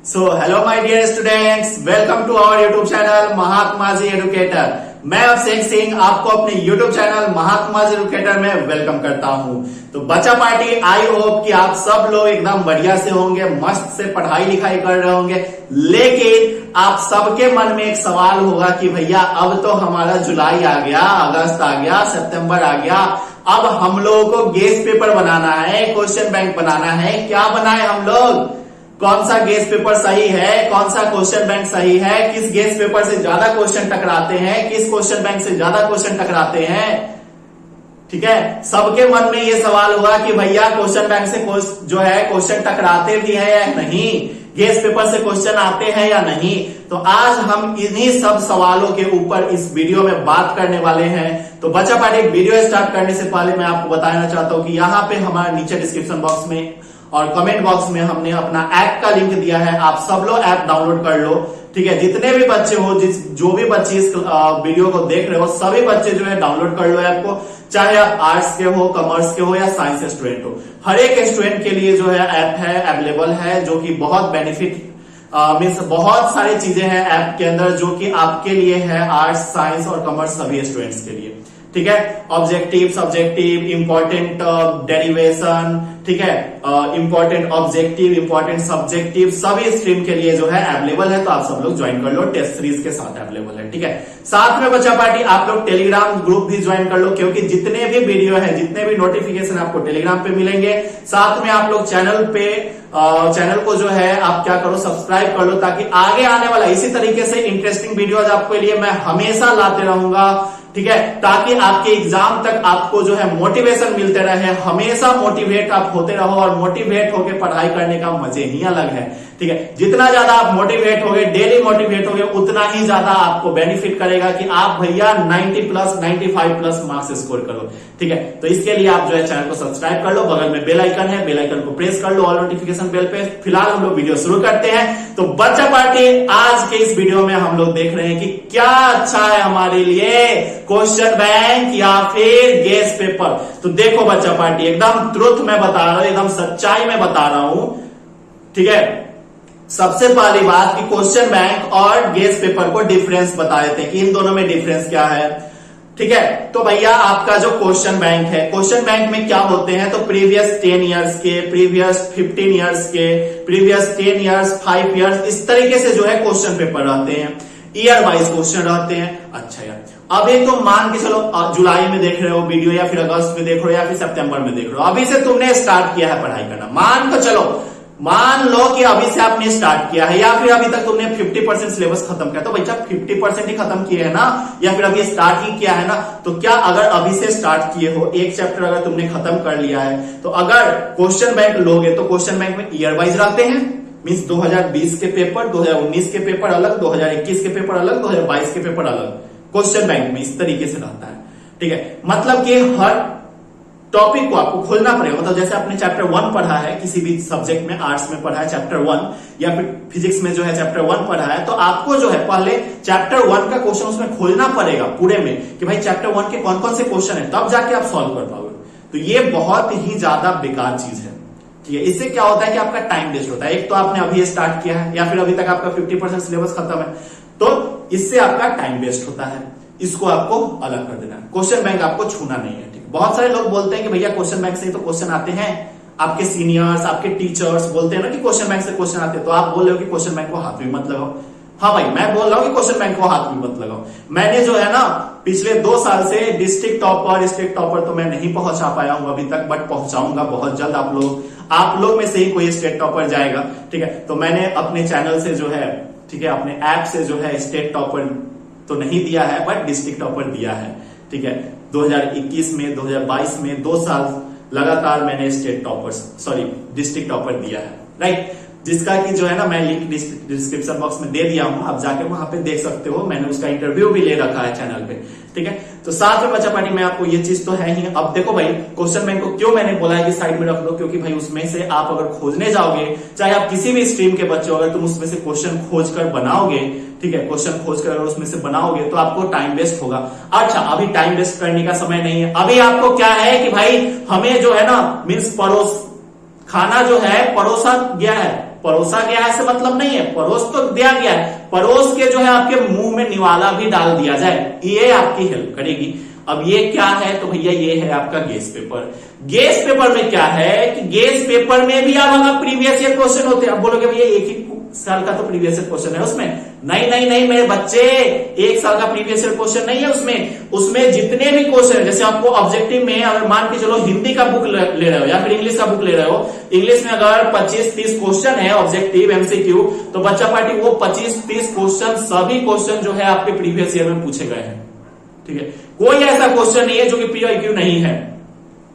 Hello my dear students, welcome to our YouTube channel Mahatma ji educator. मैं अभिषेक सिंह आपको अपने YouTube channel Mahatma ji educator में welcome करता हूं। तो बच्चा पार्टी, आई होप कि आप सब लोग एकदम बढ़िया से होंगे, मस्त से पढ़ाई लिखाई कर रहे होंगे। लेकिन आप सबके मन में एक सवाल होगा कि भैया अब तो हमारा जुलाई आ गया, अगस्त आ गया, सितंबर आ गया, अब हम लोगों को गेस पेपर बनाना है, क्वेश्चन बैंक बनाना है। क्या बनाए हम लोग? कौन सा गेस पेपर सही है, कौन सा क्वेश्चन बैंक सही है, किस गेस पेपर से ज्यादा क्वेश्चन टकराते हैं, किस क्वेश्चन बैंक से ज्यादा क्वेश्चन टकराते हैं। ठीक है, सबके मन में ये सवाल हुआ कि भैया क्वेश्चन बैंक से जो है क्वेश्चन टकराते भी है या नहीं, गेस पेपर से क्वेश्चन आते हैं या नहीं। तो आज हम इन्हीं सब सवालों के ऊपर इस वीडियो में बात करने वाले हैं। तो बच्चा पार्टी, वीडियो स्टार्ट करने से पहले मैं आपको बताना चाहता हूं कि यहाँ पे हमारे नीचे डिस्क्रिप्शन बॉक्स में और कमेंट बॉक्स में हमने अपना ऐप का लिंक दिया है। आप सब लोग ऐप डाउनलोड कर लो। ठीक है, जितने भी बच्चे हो, जो भी बच्चे इस वीडियो को देख रहे हो, सभी बच्चे जो है डाउनलोड कर लो ऐप को। चाहे आप आर्ट्स के हो, कॉमर्स के हो या साइंस स्टूडेंट हो, हर एक स्टूडेंट के लिए जो है ऐप है, अवेलेबल है, जो कि बहुत बेनिफिट मीन्स बहुत सारी चीजें हैं ऐप के अंदर जो कि आपके लिए है, आर्ट्स, साइंस और कॉमर्स सभी स्टूडेंट्स के लिए। ठीक है, ऑब्जेक्टिव, सब्जेक्टिव, इंपॉर्टेंट डेरिवेशन, ठीक है, इंपॉर्टेंट ऑब्जेक्टिव, इंपॉर्टेंट सब्जेक्टिव, सभी स्ट्रीम के लिए जो है अवेलेबल है। तो आप सब लोग ज्वाइन कर लो, टेस्ट सीरीज के साथ अवेलेबल है। ठीक है, साथ में बच्चा पार्टी आप लोग टेलीग्राम ग्रुप भी ज्वाइन कर लो, क्योंकि जितने भी वीडियो है, जितने भी नोटिफिकेशन आपको टेलीग्राम पे मिलेंगे। साथ में आप लोग चैनल को जो है आप क्या करो, सब्सक्राइब कर लो, ताकि आगे आने वाला इसी तरीके से इंटरेस्टिंग वीडियोज आपके लिए मैं हमेशा लाते रहूंगा। ठीक है, ताकि आपके एग्जाम तक आपको जो है मोटिवेशन मिलते रहे, हमेशा मोटिवेट आप होते रहो। और मोटिवेट होकर पढ़ाई करने का मजे ही अलग है। ठीक है, जितना ज्यादा आप मोटिवेट होगे, डेली मोटिवेट होगे, उतना ही ज्यादा आपको बेनिफिट करेगा कि आप भैया 90 प्लस 95 प्लस मार्क्स स्कोर करो। ठीक है, तो इसके लिए आप जो है चैनल को सब्सक्राइब कर लो, बगल में बेल आइकन है, बेल आइकन को प्रेस कर लो, ऑल नोटिफिकेशन बेल पे। फिलहाल हम लोग वीडियो शुरू करते हैं। तो बच्चा पार्टी, आज के इस वीडियो में हम लोग देख रहे हैं कि क्या अच्छा है हमारे लिए, क्वेश्चन बैंक या फिर गेस पेपर। तो देखो बच्चा पार्टी, एकदम ट्रुथ में बता रहा हूं, एकदम सच्चाई में बता रहा हूं। ठीक है, सबसे पहली बात कि क्वेश्चन बैंक और गेस पेपर को डिफरेंस बता देते हैं कि इन दोनों में डिफरेंस क्या है। ठीक है, तो भैया आपका जो क्वेश्चन बैंक है, क्वेश्चन बैंक में क्या होते हैं, तो प्रीवियस 10 इयर्स के, प्रीवियस 15 इयर्स के, प्रीवियस 10 इयर्स, 5 इयर्स, इस तरीके से जो है क्वेश्चन पेपर रहते हैं, ईयर वाइज क्वेश्चन रहते हैं। अच्छा यार, अभी तो मान के चलो जुलाई में देख रहे हो वीडियो, या फिर अगस्त में देख रहे हो, या फिर सितंबर में देख रहे हो, अभी से तुमने स्टार्ट किया है पढ़ाई करना, मान लो कि अभी से आपने स्टार्ट किया है, या फिर अभी तक तुमने 50% सिलेबस खत्म किया। तो बच्चा 50% ही खत्म किए है ना, या फिर अभी स्टार्ट ही किया है ना। तो क्या अगर अभी से स्टार्ट किए हो, एक चैप्टर अगर तुमने खत्म कर लिया है, तो अगर क्वेश्चन बैंक लोगे तो क्वेश्चन बैंक में ईयर वाइज रहते हैं। मीन्स 2020 के पेपर, 2019 के पेपर अलग, 2021 के पेपर अलग, 2022 के पेपर अलग, क्वेश्चन बैंक में इस तरीके से रहता है। ठीक है, मतलब कि हर टॉपिक को आपको खोलना पड़ेगा। मतलब जैसे आपने चैप्टर 1 पढ़ा है, किसी भी सब्जेक्ट में, आर्ट्स में पढ़ा है चैप्टर 1, या फिर फिजिक्स में जो है चैप्टर 1 पढ़ा है, तो आपको जो है पहले चैप्टर 1 का क्वेश्चन उसमें खोलना पड़ेगा पूरे में, कि भाई चैप्टर 1 के कौन कौन से क्वेश्चन है, तब जाके आप सॉल्व कर पाओगे। तो ये बहुत ही ज्यादा बेकार चीज है। ठीक है, इससे क्या होता है कि आपका टाइम वेस्ट होता है। एक तो आपने अभी स्टार्ट किया है, या फिर अभी तक आपका 50% सिलेबस खत्म है, तो इससे आपका टाइम वेस्ट होता है। इसको आपको अलग कर देना है, क्वेश्चन बैंक आपको छूना नहीं है। ठीक है, बहुत सारे लोग बोलते हैं कि भैया क्वेश्चन बैंक से तो क्वेश्चन आते हैं, आपके सीनियर्स, आपके टीचर्स बोलते हैं ना कि क्वेश्चन बैंक से क्वेश्चन आते हैं, तो आप बोल रहे हो कि क्वेश्चन बैंक को हाथ भी मत लगाओ। हाँ भाई, मैं बोल रहा हूं कि क्वेश्चन बैंक को हाथ भी मत लगाओ। मैंने जो है ना पिछले 2 साल से डिस्ट्रिक्ट टॉपर, स्टेट टॉपर तो मैं नहीं पहुंचा पाया हूं अभी तक, बट पहुंचाऊंगा बहुत जल्द। आप लोग में से ही कोई स्टेट टॉपर जाएगा। ठीक है, तो मैंने अपने चैनल से जो है, ठीक है, अपने ऐप से जो है स्टेट टॉपर तो नहीं दिया है, बट डिस्ट्रिक्ट टॉपर दिया है। ठीक है, 2021 में, 2022 में 2 साल लगातार मैंने डिस्ट्रिक्ट टॉपर दिया है। राइट, जिसका कि जो है ना मैं लिंक डिस्क्रिप्शन बॉक्स में दे दिया हूं, आप जाके वहां पे देख सकते हो। मैंने उसका इंटरव्यू भी ले रखा है चैनल पे। ठीक है, तो साथ में बच्चा पार्टी में आपको ये चीज तो है ही। अब देखो भाई, क्वेश्चन बैंक को क्यों मैंने बोला है कि साइड में रख लो, क्योंकि भाई उसमें से आप अगर खोजने जाओगे, चाहे आप किसी भी स्ट्रीम के बच्चे हो, अगर तुम उसमें से क्वेश्चन खोज कर बनाओगे, ठीक है, क्वेश्चन खोज कर अगर उसमें से बनाओगे, तो आपको टाइम वेस्ट होगा। अच्छा, अभी टाइम वेस्ट करने का समय नहीं है। अभी आपको क्या है कि भाई हमें जो है ना मीन्स खाना जो है परोसा गया है, परोसा गया है से मतलब नहीं है, परोस तो दिया गया है, परोस के जो है आपके मुंह में निवाला भी डाल दिया जाए, ये आपकी हेल्प करेगी। अब ये क्या है, तो भैया ये है आपका गेस पेपर। गेस पेपर में क्या है कि गेस पेपर में भी आप प्रीवियस ईयर क्वेश्चन होते हैं। अब बोलोगे भैया एक ही साल का तो प्रीवियस ईयर क्वेश्चन है उसमें, नहीं मेरे बच्चे, एक साल का प्रीवियस ईयर क्वेश्चन नहीं है उसमें जितने भी क्वेश्चन, जैसे आपको ऑब्जेक्टिव में अगर मान के चलो हिंदी का बुक ले रहे हो या फिर इंग्लिश का बुक ले रहे हो, इंग्लिश में अगर 25-30 क्वेश्चन है ऑब्जेक्टिव एमसीक्यू, तो बच्चा पार्टी वो 25-30 क्वेश्चन सभी क्वेश्चन जो है आपके प्रीवियस ईयर में पूछे गए हैं। ठीक है, कोई ऐसा क्वेश्चन नहीं है जो कि पीवाईक्यू नहीं है,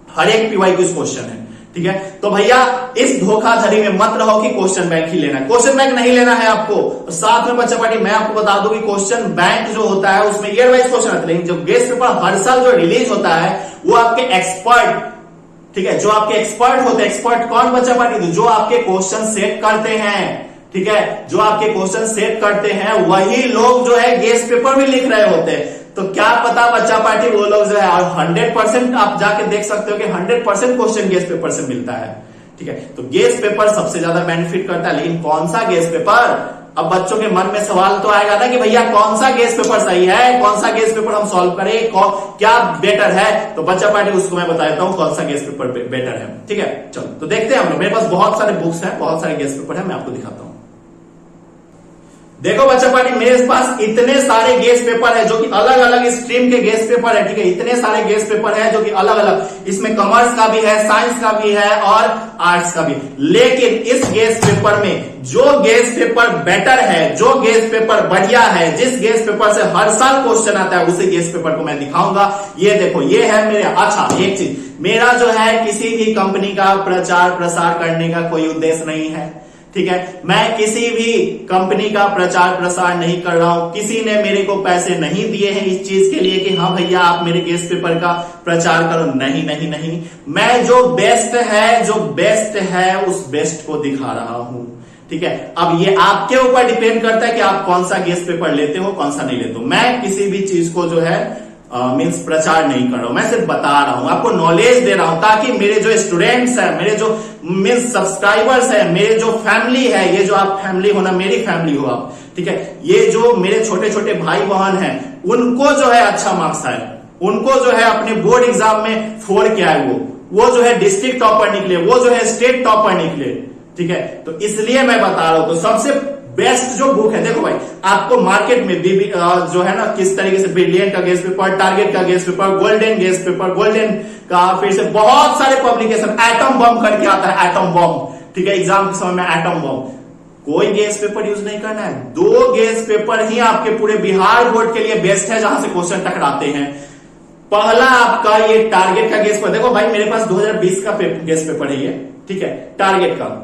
हर एक पीवाईक्यू क्वेश्चन है। ठीक है, तो भैया इस धोखाधड़ी में मत रहो कि क्वेश्चन बैंक ही लेना है, क्वेश्चन बैंक नहीं लेना है आपको। साथ में बच्चा पार्टी मैं आपको बता दूं कि क्वेश्चन बैंक जो होता है उसमें ईयर वाइज क्वेश्चन आते हैं, लेकिन जो गेस पेपर हर साल जो रिलीज होता है वो आपके एक्सपर्ट, ठीक है, जो आपके एक्सपर्ट होते हैं, एक्सपर्ट कौन बच्चा पार्टी, जो आपके क्वेश्चन सेट करते हैं। ठीक है, जो आपके क्वेश्चन सेट करते हैं वही लोग जो है गेस पेपर भी लिख रहे होते हैं। तो क्या पता बच्चा पार्टी वो लोग जो है, और 100% आप जाके देख सकते हो कि 100% क्वेश्चन गेस पेपर से मिलता है। ठीक है, तो गेस पेपर सबसे ज्यादा बेनिफिट करता है, लेकिन कौन सा गेस पेपर। अब बच्चों के मन में सवाल तो आएगा ना कि भैया कौन सा गेस पेपर सही है, कौन सा गेस पेपर हम सॉल्व करें, क्या बेटर है। तो बच्चा पार्टी उसको मैं बता देता हूं कौन सा गेस पेपर बेटर है। ठीक है, चलो तो देखते हैं हम लोग। मेरे पास बहुत सारे बुक्स हैं, बहुत सारे गेस पेपर है, मैं आपको दिखाता हूं। देखो बच्चा पार्टी मेरे पास इतने सारे गेस पेपर है जो कि अलग अलग स्ट्रीम के गेस पेपर है। ठीक है, इतने सारे गेस पेपर है जो कि अलग अलग, इसमें कॉमर्स का भी है, साइंस का भी है और आर्ट्स का भी। लेकिन इस गेस पेपर में जो गेस पेपर बेटर है, जो गेस पेपर बढ़िया है, जिस गेस पेपर से हर साल क्वेश्चन आता है, उसी गेस पेपर को मैं दिखाऊंगा। ये देखो, ये है मेरे, अच्छा एक चीज, मेरा जो है किसी भी कंपनी का प्रचार प्रसार करने का कोई उद्देश्य नहीं है। ठीक है, मैं किसी भी कंपनी का प्रचार प्रसार नहीं कर रहा हूं, किसी ने मेरे को पैसे नहीं दिए हैं इस चीज के लिए कि हाँ भैया आप मेरे गेस पेपर का प्रचार करो। नहीं नहीं नहीं, मैं जो बेस्ट है उस बेस्ट को दिखा रहा हूं। ठीक है, अब ये आपके ऊपर डिपेंड करता है कि आप कौन सा गेस पेपर लेते हो, कौन सा नहीं लेते हो। मैं किसी भी चीज को जो है मीन्स प्रचार नहीं कर रहा हूं, मैं सिर्फ बता रहा हूं, आपको नॉलेज दे रहा हूं, ताकि मेरे जो स्टूडेंट्स हैं, मेरे जो मीन्स सब्सक्राइबर्स हैं, मेरे जो फैमिली है, ये जो आप फैमिली हो ना, मेरी फैमिली हो आप। ठीक है, ये जो मेरे छोटे छोटे भाई बहन हैं, उनको जो है अच्छा मार्क्स आए, उनको जो है अपने बोर्ड एग्जाम में 4 के आए, वो जो है डिस्ट्रिक्ट टॉपर निकले, वो जो है स्टेट टॉपर निकले। ठीक है, तो इसलिए मैं बता रहा हूं। तो सबसे बेस्ट जो बुक है, देखो भाई आपको मार्केट में भी जो है ना किस तरीके से ब्रिलियंट का गेस पेपर, टारगेट का guess paper, golden guess paper, golden का, फिर से बहुत सारे पब्लिकेशन, एटम बम करके आता है, एटम बम। ठीक है, एग्जाम के समय में एटम बम, कोई गेस पेपर यूज नहीं करना है। 2 गेस पेपर ही आपके पूरे बिहार बोर्ड के लिए बेस्ट है जहां से क्वेश्चन टकराते हैं। पहला आपका ये टारगेट का गेस पेपर, देखो भाई मेरे पास 2020 का गेस पेपर है ये। ठीक है, टारगेट का।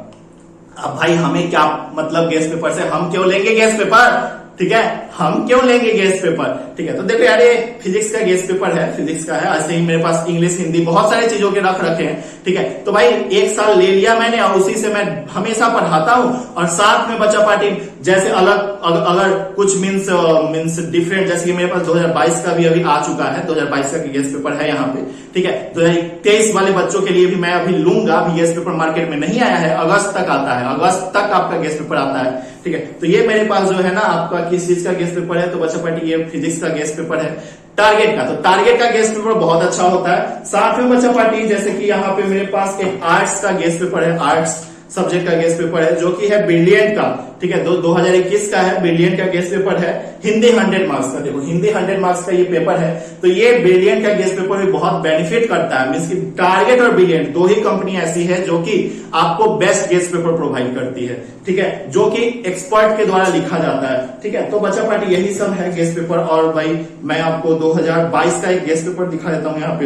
अब भाई हमें क्या मतलब गेस पेपर से, हम क्यों लेंगे गेस पेपर। ठीक है, हम क्यों लेंगे गेस पेपर। ठीक है, तो देखो यार ये फिजिक्स का गेस पेपर है, फिजिक्स का है। ऐसे ही मेरे पास इंग्लिश, हिंदी, बहुत सारी चीजों के रख रखे हैं। ठीक है, तो भाई 1 साल ले लिया मैंने और उसी से मैं हमेशा पढ़ाता हूं। और साथ में बच्चा पार्टी जैसे अगर कुछ मीन्स डिफरेंट, जैसे कि मेरे पास 2022 का भी अभी आ चुका है, 2022 का गेस पेपर है यहाँ पे। ठीक है, 2023 वाले बच्चों के लिए भी मैं अभी लूंगा। अभी गेस पेपर मार्केट में नहीं आया है, अगस्त तक आता है, अगस्त तक आपका गेस पेपर आता है। ठीक है, तो ये मेरे पास जो है ना आपका किस चीज का गेस पेपर है, तो बच्चा पार्टी ये फिजिक्स का गेस पेपर है, टारगेट का। तो टारगेट का गेस पेपर बहुत अच्छा होता है। साथ में बच्चा पार्टी जैसे कि यहाँ पे मेरे पास एक आर्ट्स का गेस पेपर है, आर्ट्स सब्जेक्ट का गेस पेपर है जो कि है ब्रिलियंट का। ठीक है, 2021 का है, ब्रिलियंट का गेस पेपर है। हिंदी 100 मार्क्स का, देखो हिंदी 100 मार्क्स का ये पेपर है। तो ये ब्रिलियंट का गेस पेपर भी बहुत बेनिफिट करता है। मींस की टारगेट और ब्रिलियंट 2 ही कंपनी ऐसी है जो कि आपको बेस्ट गेस पेपर प्रोवाइड करती है। ठीक है, जो कि एक्सपर्ट के द्वारा लिखा जाता है। ठीक है, तो बच्चा पार्टी यही सब है गेस पेपर। और भाई मैं आपको 2022 का एक गेस पेपर दिखा देता हूं। यहाँ पे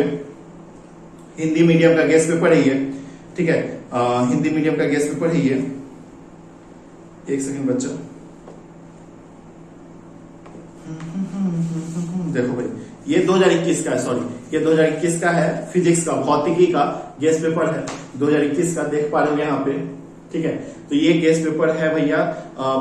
हिंदी मीडियम का गेस पेपर है ये। ठीक है, हिंदी मीडियम का गेस पेपर है ये। एक सेकंड बच्चा, देखो भाई ये 2021 का है, सॉरी ये 2021 का है, फिजिक्स का, भौतिकी का गेस पेपर है 2021 का, देख पा रहे हो यहाँ पे। ठीक है, तो ये गेस पेपर है भैया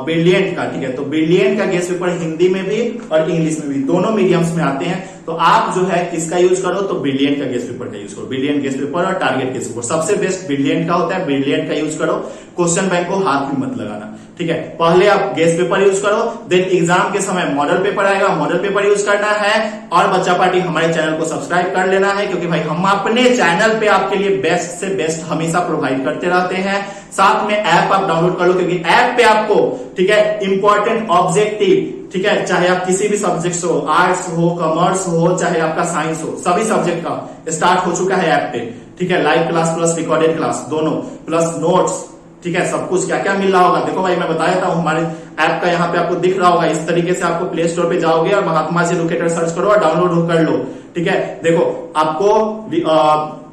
ब्रिलियंट का। ठीक है, तो ब्रिलियंट का गेस पेपर हिंदी में भी और इंग्लिश में भी, दोनों मीडियम्स में आते हैं। तो आप जो है किसका यूज करो, तो ब्रिलियंट का गेस्ट पेपर का यूज करो। ब्रिलियंट गेस्ट पेपर और टारगेट गेस्ट पेपर सबसे बेस्ट ब्रिलियंट का होता है। ब्रिलियंट का यूज करो, क्वेश्चन बैंक को हाथ में मत लगाना, ठीक है। पहले आप गेस्ट पेपर यूज करो, देन एग्जाम के समय मॉडल पेपर आएगा, मॉडल पेपर यूज करना है। और बच्चा पार्टी हमारे चैनल को सब्सक्राइब कर लेना है, क्योंकि भाई हम अपने चैनल पे आपके लिए बेस्ट से बेस्ट हमेशा प्रोवाइड करते रहते हैं। साथ में ऐप आप डाउनलोड कर लो, क्योंकि ऐप पे आपको, ठीक है, इंपॉर्टेंट ऑब्जेक्टिव, ठीक है, चाहे आप किसी भी सब्जेक्ट हो, आर्ट्स हो, कॉमर्स हो, चाहे आपका साइंस हो, सभी सब्जेक्ट का स्टार्ट हो चुका है ऐप पे, ठीक है। Live class plus recorded class दोनों, प्लस नोट्स, ठीक है, सब कुछ क्या क्या मिल रहा होगा। देखो भाई मैं बता देता हूं, हमारे ऐप का यहाँ पे आपको दिख रहा होगा। इस तरीके से आपको प्ले स्टोर पे जाओगे और महात्मा जी एडुकेटर सर्च करो और डाउनलोड कर लो, ठीक है। देखो आपको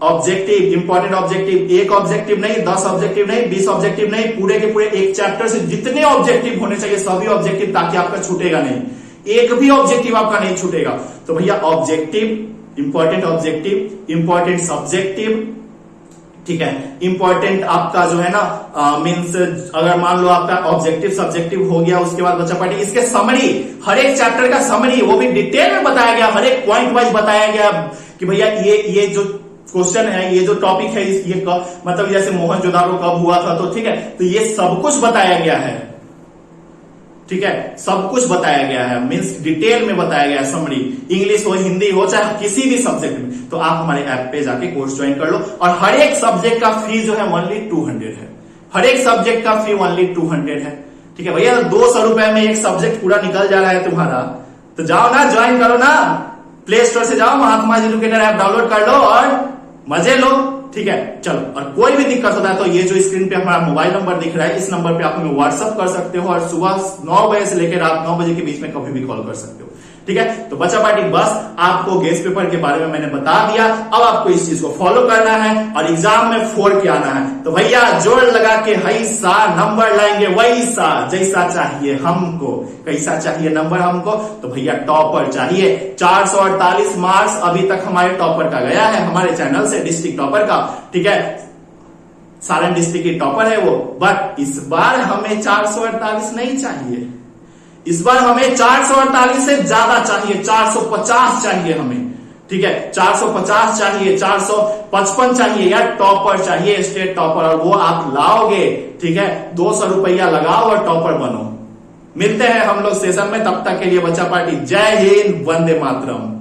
ऑब्जेक्टिव, इंपॉर्टेंट ऑब्जेक्टिव, एक ऑब्जेक्टिव नहीं, 10 ऑब्जेक्टिव नहीं, 20 ऑब्जेक्टिव नहीं, पूरे के पूरे एक चैप्टर से जितने ऑब्जेक्टिव होने चाहिए सभी ऑब्जेक्टिव, ताकि आपका छूटेगा नहीं, एक भी ऑब्जेक्टिव आपका नहीं छूटेगा। तो भैया objective, important objective, important subjective, ठीक है, इंपॉर्टेंट आपका जो है ना मींस अगर मान लो आपका ऑब्जेक्टिव सब्जेक्टिव हो गया, उसके बाद बच्चा पार्टी इसके समरी, हर एक चैप्टर का समरी, वो भी डिटेल में बताया गया, हर एक पॉइंट वाइज बताया गया कि भैया ये जो क्वेश्चन है, ये जो टॉपिक है, ये मतलब जैसे मोहनजोदाड़ो कब हुआ था, तो ठीक है, तो ये सब कुछ बताया गया है, ठीक है, सब कुछ बताया गया है, मींस डिटेल में बताया गया है समरी। इंग्लिश हो, हिंदी हो, चाहे किसी भी सब्जेक्ट में, तो आप हमारे ऐप पे जाके कोर्स ज्वाइन कर लो। और हर एक सब्जेक्ट का फी जो है ओनली 200 है, हर एक सब्जेक्ट का फी ओनली 200 है, ठीक है भैया। 200 रुपए में एक सब्जेक्ट पूरा निकल जा रहा है तुम्हारा, तो जाओ ना, ज्वाइन करो ना, प्ले स्टोर से जाओ, महात्मा जी एडुकेटर ऐप डाउनलोड कर लो और मजे लो, ठीक है। चलो, और कोई भी दिक्कत होता है तो ये जो स्क्रीन पे हमारा मोबाइल नंबर दिख रहा है, इस नंबर पे आप हमें व्हाट्सअप कर सकते हो, और सुबह 9 बजे से लेकर रात 9 बजे के बीच में कभी भी कॉल कर सकते हो, ठीक है। तो बच्चा पार्टी बस आपको गेस्ट पेपर के बारे में मैंने बता दिया, अब आपको इस चीज को फॉलो करना है और एग्जाम में 4 के आना है। तो भैया जोड़ लगा के हैसा नंबर लाएंगे वैसा, जैसा चाहिए हमको, कैसा चाहिए नंबर हमको, तो भैया टॉपर चाहिए। 448 मार्क्स अभी तक हमारे टॉपर का गया है, हमारे चैनल से, डिस्ट्रिक्ट टॉपर का, ठीक है, सारण डिस्ट्रिक्ट की टॉपर है वो। बट इस बार हमें 448 नहीं चाहिए, इस बार हमें 448 से ज्यादा चाहिए, 450 चाहिए हमें, ठीक है, 450 चाहिए, 455 चाहिए, या टॉपर चाहिए, स्टेट टॉपर, और वो आप लाओगे, ठीक है। 200 रुपया लगाओ और टॉपर बनो। मिलते हैं हम लोग सेशन में, तब तक के लिए बच्चा पार्टी जय हिंद, वंदे मातरम।